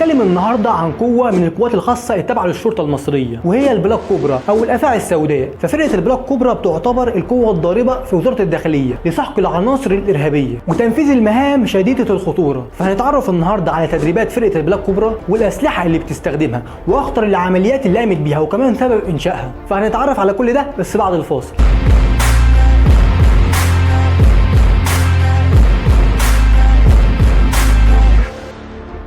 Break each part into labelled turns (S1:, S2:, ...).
S1: هنتكلم النهارده عن قوه من القوات الخاصه التابعه للشرطه المصريه، وهي البلاك كوبرا او الافاعي السوداء. ففرقه البلاك كوبرا بتعتبر القوه الضاربه في وزاره الداخليه لسحق العناصر الارهابيه وتنفيذ المهام شديده الخطوره. فهنتعرف النهارده على تدريبات فرقه البلاك كوبرا والاسلحه اللي بتستخدمها واخطر العمليات اللي قامت بيها وكمان سبب انشائها. فهنتعرف على كل ده بس بعد الفاصل.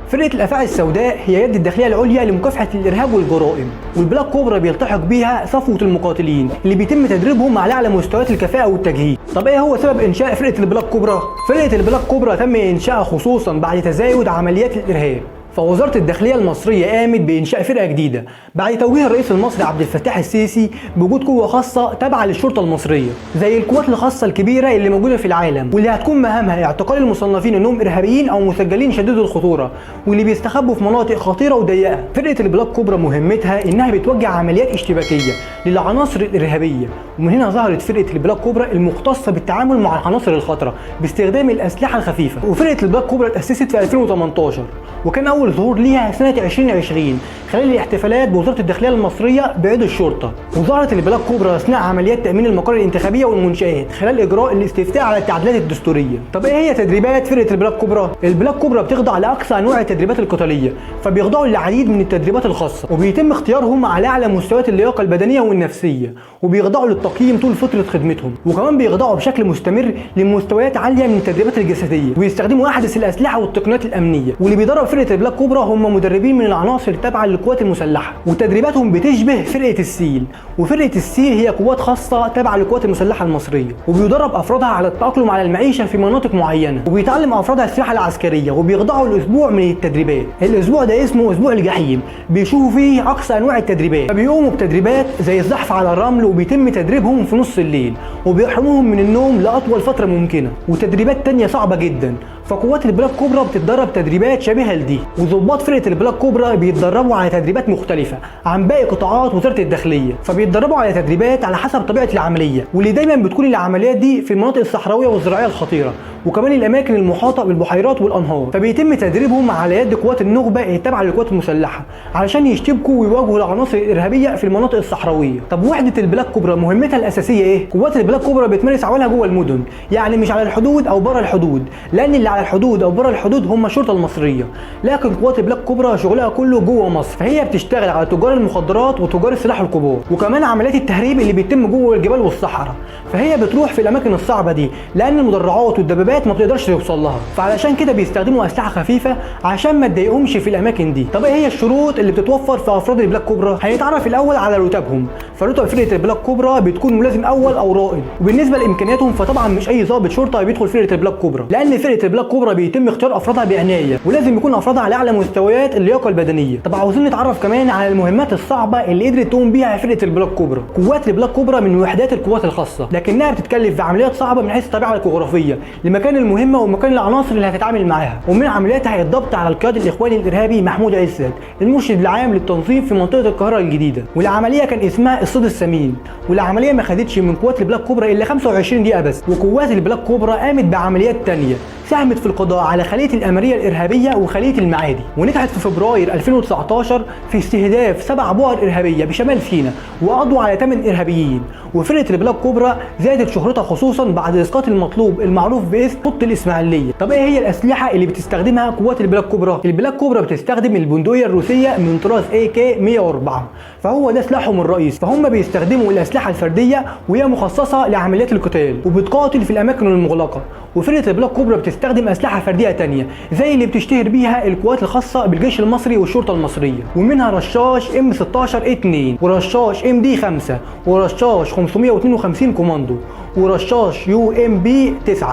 S1: فرقة الأفاعي السوداء هي يد الداخلية العليا لمكافحة الإرهاب والجرائم، والبلاك كوبرا بيلتحق بيها صفوة المقاتلين اللي بيتم تدريبهم على أعلى مستويات الكفاءة والتجهيز. طب إيه هو سبب إنشاء فرقة البلاك كوبرا؟ فرقة البلاك كوبرا تم إنشائها خصوصا بعد تزايد عمليات الإرهاب، فوزارة الداخلية المصرية قامت بإنشاء فرقة جديدة بعد توجيه الرئيس المصري عبد الفتاح السيسي بوجود قوة خاصة تابعة للشرطة المصرية زي القوات الخاصة الكبيرة اللي موجودة في العالم، واللي هتكون مهامها اعتقال المصنفين انهم ارهابيين او مسجلين شديد الخطورة واللي بيستخبوا في مناطق خطيرة وضيقة. فرقة البلاك كوبرا مهمتها انها بتوجه عمليات اشتباكية للعناصر الارهابية، ومن هنا ظهرت فرقة البلاك كوبرا المختصة بالتعامل مع العناصر الخطرة باستخدام الأسلحة الخفيفة. وفرقة البلاك كوبرا اتأسست في 2018 وكان أول ظهور ليها سنة 2020 خلال الاحتفالات بوزارة الداخلية المصرية بعيد الشرطة. وظهرت البلاك كوبرا أثناء عمليات تأمين المقار الانتخابية والمنشآت خلال إجراء الاستفتاء على التعديلات الدستورية. طب إيه هي تدريبات فرقة البلاك كوبرا؟ البلاك كوبرا بتخضع لأقصى أنواع التدريبات القتالية، فبيخضعوا للعديد من التدريبات الخاصة وبيتم اختيارهم على أعلى مستويات اللياقة البدنية والنفسية، وبيخضعوا للتقييم طول فترة خدمتهم، وكمان بيخضعوا بشكل مستمر لمستويات عالية من التدريبات الجسدية، وبيستخدموا أحدث الأسلحة والتقنيات الأمنية. واللي بيدرب فرقة البلاك كوبرا هم مدربين من العناصر التابعة للقوات المسلحة، وتدريباتهم بتشبه فرقة السيل. وفرقة السيل هي قوات خاصة تابعة للقوات المسلحة المصرية، وبيدرب أفرادها على التأقلم على المعيشة في مناطق معينة، وبيتعلم أفرادها السياحة العسكرية، وبيخضعوا لأسبوع من التدريبات. الأسبوع ده اسمه أسبوع الجحيم، بيشوفوا فيه أقصى أنواع التدريبات، فبيقوموا بتدريبات زي الزحف على الرمل، وبيتم تدريبهم في نص الليل وبيحرموهم من النوم لأطول فترة ممكنة، وتدريبات تانية صعبة جدا. فقوات البلاك كوبرا بتتدرب تدريبات شبيهة لدي، وضباط فرقة البلاك كوبرا بيتدربوا على تدريبات مختلفة عن باقي قطاعات وزارة الداخلية، فبيتدربوا على تدريبات على حسب طبيعة العملية، واللي دايما بتكون العمليات دي في المناطق الصحراوية والزراعية الخطيرة، وكمان الاماكن المحاطه بالبحيرات والانهار. فبيتم تدريبهم على يد قوات النخبه التابعه للقوات المسلحه علشان يشتبكوا ويواجهوا العناصر الارهابيه في المناطق الصحراويه. طب وحده البلاك كوبرا مهمتها الاساسيه ايه؟ قوات البلاك كوبرا بتمارس عملها جوه المدن، يعني مش على الحدود او بره الحدود، لان اللي على الحدود او بره الحدود هم الشرطه المصريه، لكن قوات البلاك كوبرا شغلها كله جوه مصر، فهي بتشتغل على تجار المخدرات وتجار السلاح الكبار، وكمان عمليات التهريب اللي بيتم جوه الجبال والصحراء. فهي بتروح في الاماكن الصعبه دي لان المدرعات والدبابات ما بتقدرش توصل لها، فعلشان كده بيستخدموا اسلحه خفيفه عشان ما تضايقهمش في الاماكن دي. طب ايه هي الشروط اللي بتتوفر في افراد البلاك كوبرا؟ هنتعرف الاول على رتبهم. فرتب فرقه البلاك كوبرا بتكون ملازم اول او رائد، وبالنسبه لامكانياتهم فطبعا مش اي ضابط شرطه بيدخل فرقه البلاك كوبرا، لان فرقه البلاك كوبرا بيتم اختيار افرادها بعنايه، ولازم يكون افرادها على اعلى مستويات اللياقه البدنيه. طب عاوزين نتعرف كمان على المهمات الصعبه اللي قدرت تقوم بيها فرقه البلاك كوبرا. قوات البلاك كوبرا من وحدات القوات الخاصه، لكنها بتتكلف في عمليات صعبه من حيث الطبيعه الجغرافيه لمكان المهمه ومكان العناصر اللي هتتعامل معاها. ومن عملياتها الضبط على القيادي الاخواني الارهابي محمود عزت المرشد العام للتنظيم في منطقه القاهره الجديده، والعمليه كان اسمها الصيد السمين، والعمليه ما خدتش من قوات البلاك كوبرا الا 25 دقيقه بس. وقوات البلاك كوبرا قامت بعمليات ثانيه ساهمت في القضاء على خليه الاماريه الارهابيه وخليه المعادي، ونجحت في فبراير 2019 في استهداف 7 بؤر ارهابيه بشمال سيناء وقضوا على 8 ارهابيين. وفرقه البلاك كوبرا زادت شهرتها خصوصا بعد اسقاط المطلوب المعروف باسم خط الاسماعيليه. طب ايه هي الاسلحه اللي بتستخدمها قوات البلاك كوبرا؟ البلاك كوبرا بتستخدم البندقيه الروسيه من طراز AK 104، فهو ده سلاحهم الرئيسي. فهم بيستخدموا الاسلحه الفرديه وهي مخصصه لعمليات القتال وبتقاتل في الاماكن المغلقه. وفرقه البلاك كوبرا بتستخدم اسلحه فرديه تانية زي اللي بتشتهر بيها القوات الخاصه بالجيش المصري والشرطه المصريه، ومنها رشاش M16A2 ورشاش MD5 ورشاش 552 كوماندو ورشاش UMB9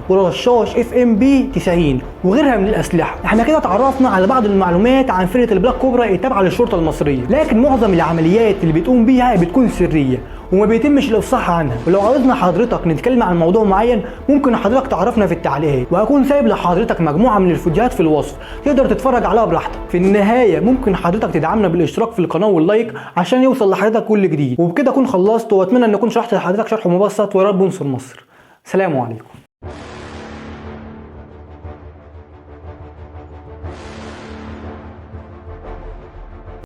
S1: ورشاش FMB90 وغيرها من الاسلحه. احنا كده اتعرفنا على بعض المعلومات عن فرقه البلاك كوبرا التابعه للشرطه المصريه، لكن معظم العمليات اللي بتقوم بيها بتكون سريه وما بيتمش الافصاح عنها. ولو عاوزنا حضرتك نتكلم عن موضوع معين ممكن حضرتك تعرفنا في التعليقات، وهكون سايب لحضرتك مجموعه من الفيديوهات في الوصف تقدر تتفرج عليها براحتك. في النهايه ممكن حضرتك تدعمنا بالاشتراك في القناه واللايك عشان يوصل لحضرتك كل جديد. وبكده اكون خلصت، واتمنى ان اكون شرحت لحضرتك شرح مبسط، ويا رب انصر مصر. سلام عليكم.